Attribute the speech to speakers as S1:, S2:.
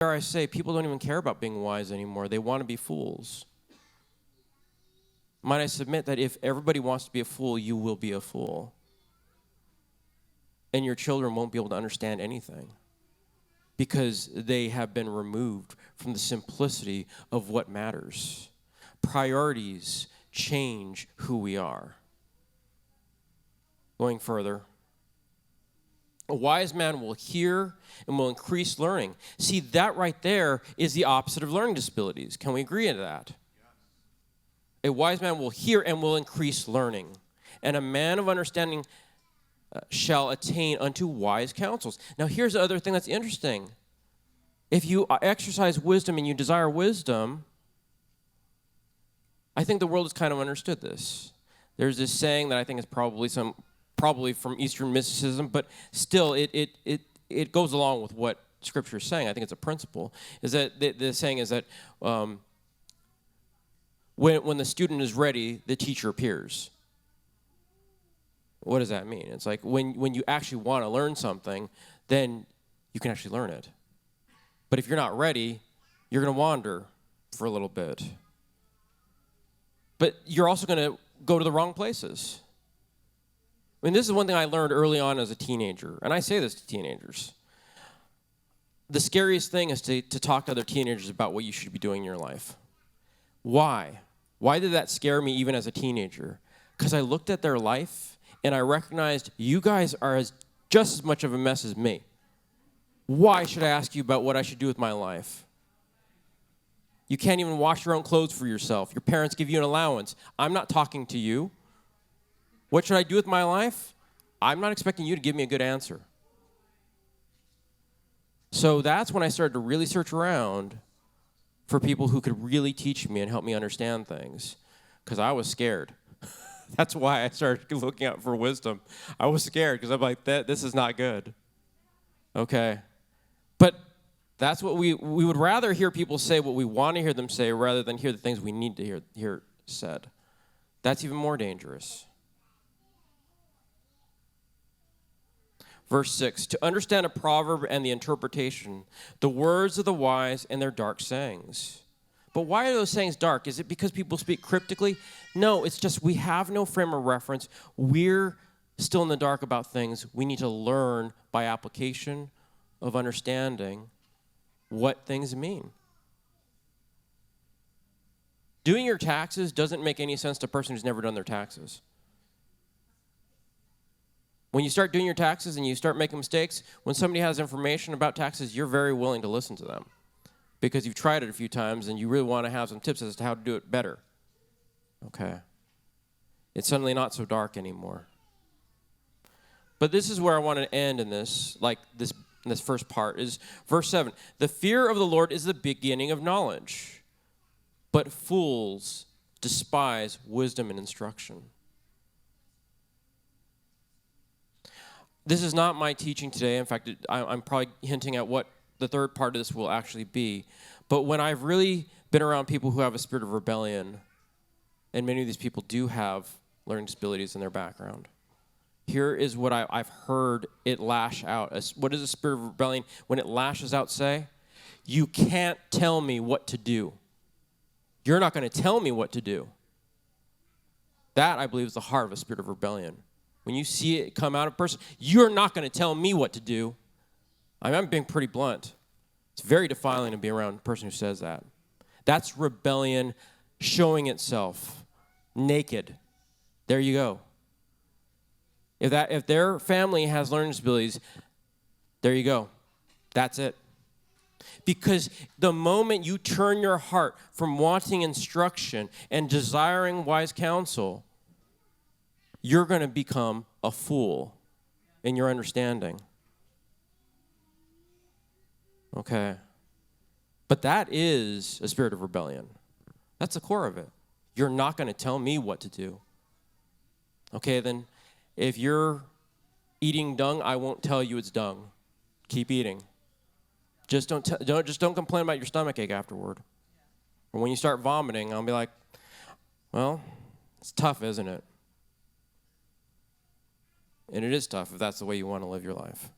S1: dare I say, people don't even care about being wise anymore. They want to be fools. Might I submit that if everybody wants to be a fool, you will be a fool. And your children won't be able to understand anything because they have been removed from the simplicity of what matters. Priorities change who we are. Going further, a wise man will hear and will increase learning. See, that right there is the opposite of learning disabilities. Can we agree on that? A wise man will hear and will increase learning. And a man of understanding shall attain unto wise counsels. Now, here's the other thing that's interesting. If you exercise wisdom and you desire wisdom, I think the world has kind of understood this. There's this saying that I think is probably from Eastern mysticism, but still it goes along with what Scripture is saying. I think it's a principle. Is that the saying is that when the student is ready, the teacher appears. What does that mean? It's like when you actually want to learn something, then you can actually learn it. But if you're not ready, you're going to wander for a little bit. But you're also going to go to the wrong places. I mean, this is one thing I learned early on as a teenager, and I say this to teenagers. The scariest thing is to talk to other teenagers about what you should be doing in your life. Why? Why did that scare me even as a teenager? Because I looked at their life, and I recognized you guys are just as much of a mess as me. Why should I ask you about what I should do with my life? You can't even wash your own clothes for yourself. Your parents give you an allowance. I'm not talking to you. What should I do with my life? I'm not expecting you to give me a good answer. So that's when I started to really search around for people who could really teach me and help me understand things, because I was scared. That's why I started looking out for wisdom. I was scared because I'm like, this is not good. Okay. But that's what we would rather hear people say what we want to hear them say rather than hear the things we need to hear said. That's even more dangerous. Verse 6, to understand a proverb and the interpretation, the words of the wise and their dark sayings. But why are those sayings dark? Is it because people speak cryptically? No, it's just we have no frame of reference. We're still in the dark about things. We need to learn by application of understanding what things mean. Doing your taxes doesn't make any sense to a person who's never done their taxes. When you start doing your taxes and you start making mistakes, when somebody has information about taxes, you're very willing to listen to them because you've tried it a few times and you really want to have some tips as to how to do it better. Okay. It's suddenly not so dark anymore. But this is where I want to end in this first part, is verse 7. The fear of the Lord is the beginning of knowledge, but fools despise wisdom and instruction. This is not my teaching today. In fact, I'm probably hinting at what the third part of this will actually be. But when I've really been around people who have a spirit of rebellion, and many of these people do have learning disabilities in their background, here is what I've heard it lash out. What does a spirit of rebellion, when it lashes out, say? You can't tell me what to do. You're not going to tell me what to do. That, I believe, is the heart of a spirit of rebellion. When you see it come out of a person, you're not going to tell me what to do. I'm being pretty blunt. It's very defiling to be around a person who says that. That's rebellion showing itself naked. There you go. If their family has learning disabilities, there you go. That's it. Because the moment you turn your heart from wanting instruction and desiring wise counsel, you're going to become a fool in your understanding. Okay. But that is a spirit of rebellion. That's the core of it. You're not going to tell me what to do. Okay, then if you're eating dung, I won't tell you it's dung. Keep eating. Just don't complain about your stomach ache afterward. Or when you start vomiting, I'll be like, well, it's tough, isn't it? And it is tough if that's the way you want to live your life.